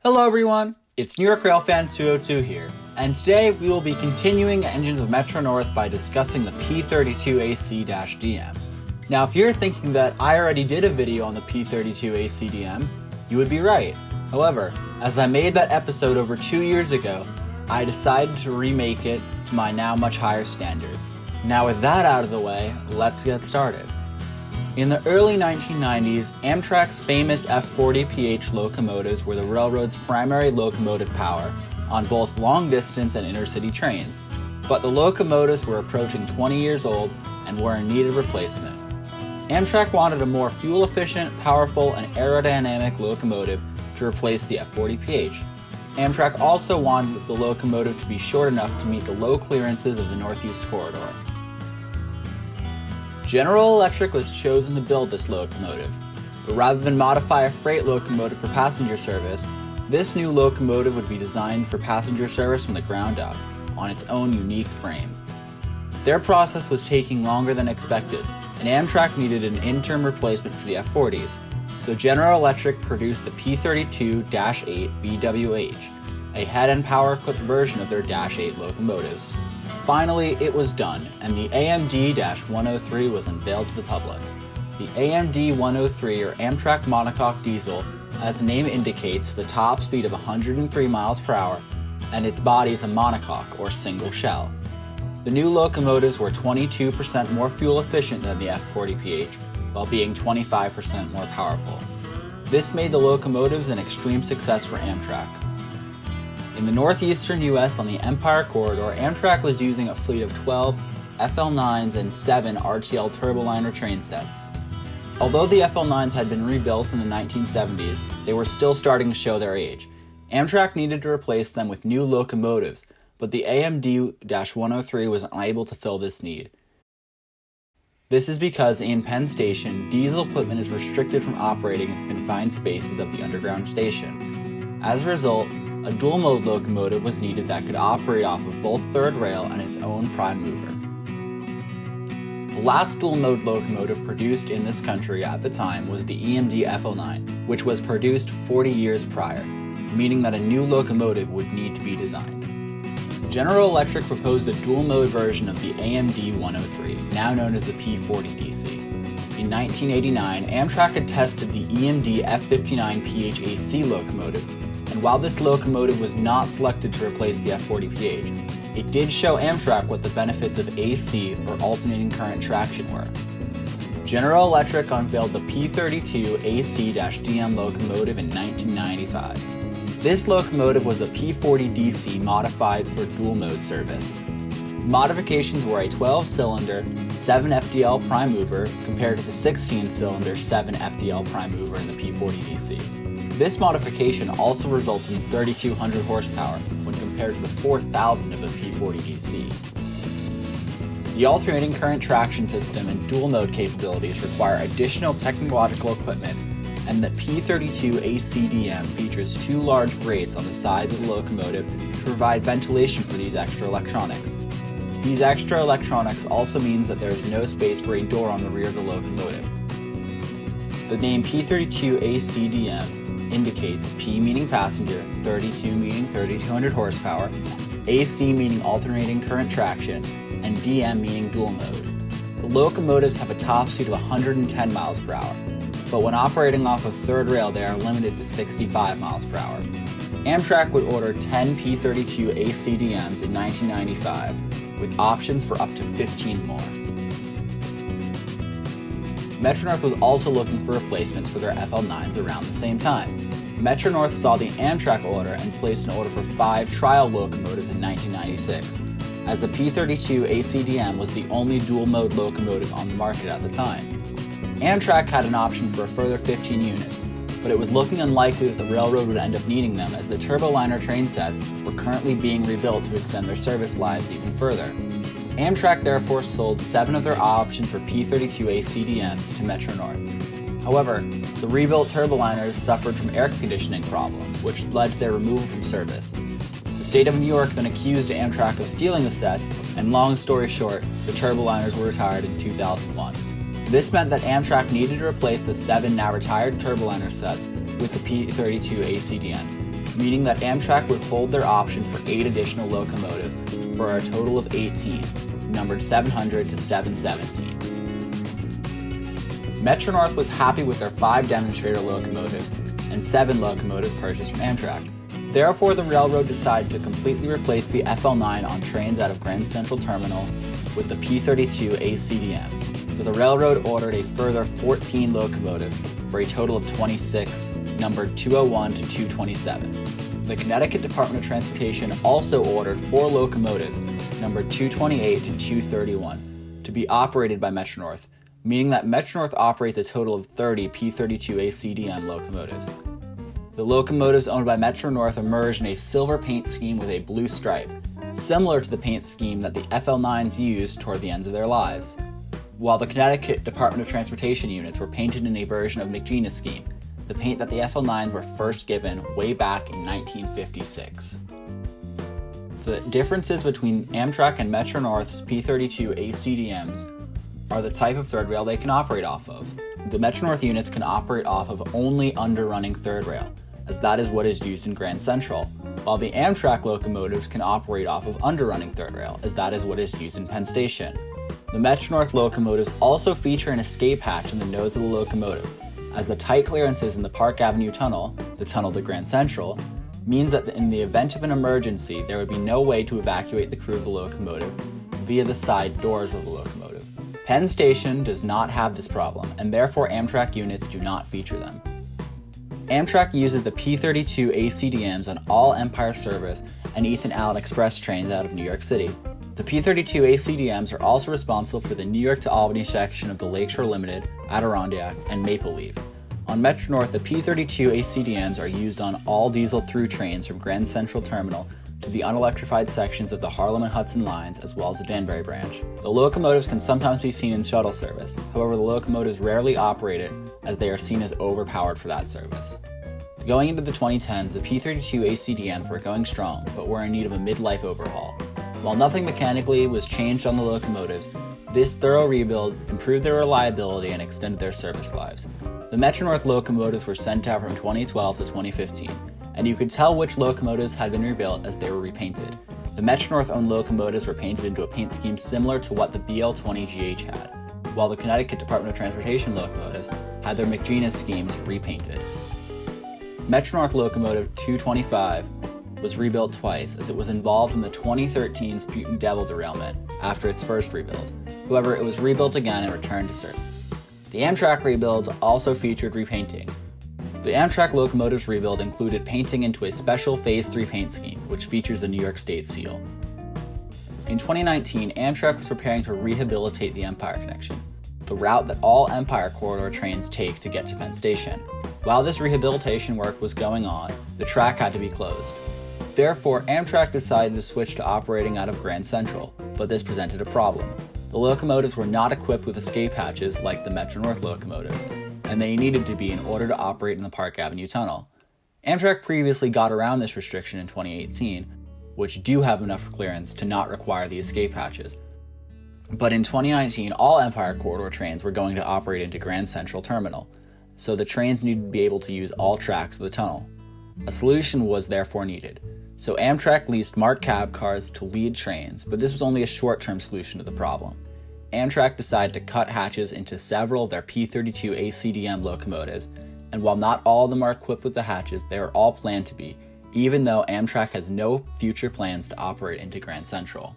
Hello everyone, it's New York Rail Fan 202 here, and today we will be continuing Engines of Metro-North by discussing the P32AC-DM. Now if you're thinking that I already did a video on the P32AC-DM, you would be right. However, as I made that episode over 2 years ago, I decided to remake it to my now much higher standards. Now with that out of the way, let's get started. In the early 1990s, Amtrak's famous F40PH locomotives were the railroad's primary locomotive power on both long-distance and intercity trains, but the locomotives were approaching 20 years old and were in need of replacement. Amtrak wanted a more fuel-efficient, powerful, and aerodynamic locomotive to replace the F40PH. Amtrak also wanted the locomotive to be short enough to meet the low clearances of the Northeast Corridor. General Electric was chosen to build this locomotive, but rather than modify a freight locomotive for passenger service, this new locomotive would be designed for passenger service from the ground up, on its own unique frame. Their process was taking longer than expected, and Amtrak needed an interim replacement for the F40s, so General Electric produced the P32-8 BWH, a head-end power-equipped version of their Dash 8 locomotives. Finally, it was done, and the AMD-103 was unveiled to the public. The AMD-103, or Amtrak Monocoque Diesel, as the name indicates, has a top speed of 103 miles per hour, and its body is a monocoque, or single shell. The new locomotives were 22% more fuel efficient than the F40PH, while being 25% more powerful. This made the locomotives an extreme success for Amtrak. In the northeastern US on the Empire Corridor, Amtrak was using a fleet of 12 FL9s and 7 RTL Turboliner train sets. Although the FL9s had been rebuilt in the 1970s, they were still starting to show their age. Amtrak needed to replace them with new locomotives, but the AMD-103 was unable to fill this need. This is because in Penn Station, diesel equipment is restricted from operating in confined spaces of the underground station. As a result, a dual-mode locomotive was needed that could operate off of both third rail and its own prime mover. The last dual-mode locomotive produced in this country at the time was the EMD FL9, which was produced 40 years prior, meaning that a new locomotive would need to be designed. General Electric proposed a dual-mode version of the AMD-103, now known as the P40DC. In 1989, Amtrak had tested the EMD F59PH-AC locomotive, and while this locomotive was not selected to replace the F40PH, it did show Amtrak what the benefits of AC, or alternating current traction, were. General Electric unveiled the P32AC-DM locomotive in 1995. This locomotive was a P40DC modified for dual-mode service. Modifications were a 12-cylinder, 7 FDL prime mover compared to the 16-cylinder, 7 FDL prime mover in the P40DC. This modification also results in 3,200 horsepower when compared to the 4,000 of the P40DC. The alternating current traction system and dual-mode capabilities require additional technological equipment, and the P32AC-DM features 2 large grates on the sides of the locomotive to provide ventilation for these extra electronics. These extra electronics also means that there is no space for a door on the rear of the locomotive. The name P32AC-DM indicates P meaning passenger, 32 meaning 3,200 horsepower, AC meaning alternating current traction, and DM meaning dual mode. The locomotives have a top speed of 110 miles per hour, but when operating off of third rail they are limited to 65 miles per hour. Amtrak would order 10 P32AC-DMs in 1995, with options for up to 15 more. Metro-North was also looking for replacements for their FL9s around the same time. Metro-North saw the Amtrak order and placed an order for 5 trial locomotives in 1996, as the P32AC-DM was the only dual-mode locomotive on the market at the time. Amtrak had an option for a further 15 units, but it was looking unlikely that the railroad would end up needing them as the Turboliner train sets were currently being rebuilt to extend their service lives even further. Amtrak therefore sold 7 of their options for P32AC-DMs to Metro-North. However, the rebuilt turboliners suffered from air conditioning problems, which led to their removal from service. The state of New York then accused Amtrak of stealing the sets, and long story short, the turboliners were retired in 2001. This meant that Amtrak needed to replace the 7 now retired turboliner sets with the P32AC-DMs, meaning that Amtrak would hold their option for 8 additional locomotives for a total of 18, numbered 700 to 717. Metro-North was happy with their 5 demonstrator locomotives and 7 locomotives purchased from Amtrak. Therefore, the railroad decided to completely replace the FL9 on trains out of Grand Central Terminal with the P32AC-DM. So the railroad ordered a further 14 locomotives for a total of 26, numbered 201 to 227. The Connecticut Department of Transportation also ordered 4 locomotives, numbered 228 to 231, to be operated by Metro-North, meaning that Metro-North operates a total of 30 P32AC-DM locomotives. The locomotives owned by Metro-North emerged in a silver paint scheme with a blue stripe, similar to the paint scheme that the FL9s used toward the ends of their lives, while the Connecticut Department of Transportation units were painted in a version of McGina's scheme, the paint that the FL9s were first given way back in 1956. The differences between Amtrak and Metro-North's P32AC-DMs are the type of third rail they can operate off of. The Metro-North units can operate off of only underrunning third rail, as that is what is used in Grand Central, while the Amtrak locomotives can operate off of underrunning third rail, as that is what is used in Penn Station. The Metro-North locomotives also feature an escape hatch in the nose of the locomotive, as the tight clearances in the Park Avenue Tunnel, the tunnel to Grand Central, means that in the event of an emergency, there would be no way to evacuate the crew of the locomotive via the side doors of the locomotive. Penn Station does not have this problem, and therefore Amtrak units do not feature them. Amtrak uses the P32AC-DMs on all Empire Service and Ethan Allen Express trains out of New York City. The P32AC-DMs are also responsible for the New York to Albany section of the Lakeshore Limited, Adirondack, and Maple Leaf. On Metro-North, the P32AC-DMs are used on all diesel through trains from Grand Central Terminal to the unelectrified sections of the Harlem and Hudson lines, as well as the Danbury branch. The locomotives can sometimes be seen in shuttle service. However, the locomotives rarely operate it, as they are seen as overpowered for that service. Going into the 2010s, the P32AC-DMs were going strong, but were in need of a midlife overhaul. While nothing mechanically was changed on the locomotives, this thorough rebuild improved their reliability and extended their service lives. The Metro-North locomotives were sent out from 2012 to 2015, and you could tell which locomotives had been rebuilt as they were repainted. The Metro-North owned locomotives were painted into a paint scheme similar to what the BL-20GH had, while the Connecticut Department of Transportation locomotives had their McGina schemes repainted. Metro-North locomotive 225 was rebuilt twice, as it was involved in the 2013 Sputum Devil derailment after its first rebuild. However, it was rebuilt again and returned to service. The Amtrak rebuilds also featured repainting. The Amtrak locomotives rebuild included painting into a special Phase 3 paint scheme, which features the New York State seal. In 2019, Amtrak was preparing to rehabilitate the Empire Connection, the route that all Empire Corridor trains take to get to Penn Station. While this rehabilitation work was going on, the track had to be closed. Therefore, Amtrak decided to switch to operating out of Grand Central, but this presented a problem. The locomotives were not equipped with escape hatches like the Metro-North locomotives, and they needed to be in order to operate in the Park Avenue Tunnel. Amtrak previously got around this restriction in 2018, which do have enough clearance to not require the escape hatches. But in 2019, all Empire Corridor trains were going to operate into Grand Central Terminal, so the trains needed to be able to use all tracks of the tunnel. A solution was therefore needed, so Amtrak leased marked cab cars to lead trains, but this was only a short-term solution to the problem. Amtrak decided to cut hatches into several of their P32AC-DM locomotives, and while not all of them are equipped with the hatches, they are all planned to be, even though Amtrak has no future plans to operate into Grand Central.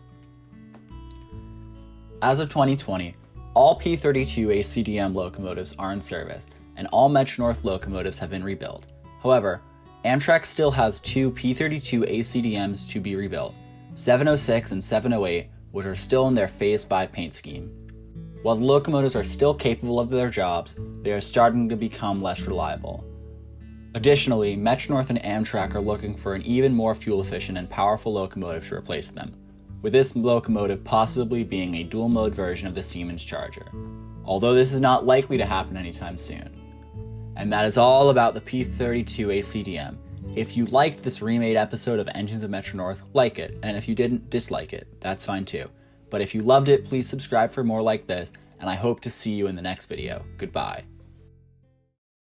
As of 2020, all P32AC-DM locomotives are in service, and all Metro-North locomotives have been rebuilt. However, Amtrak still has 2 P32AC-DMs to be rebuilt, 706 and 708, which are still in their Phase 5 paint scheme. While the locomotives are still capable of their jobs, they are starting to become less reliable. Additionally, Metro-North and Amtrak are looking for an even more fuel-efficient and powerful locomotive to replace them, with this locomotive possibly being a dual-mode version of the Siemens Charger, although this is not likely to happen anytime soon. And that is all about the P32AC-DM. If you liked this remade episode of Engines of Metro-North, like it, and if you didn't, dislike it. That's fine too. But if you loved it, please subscribe for more like this, and I hope to see you in the next video. Goodbye.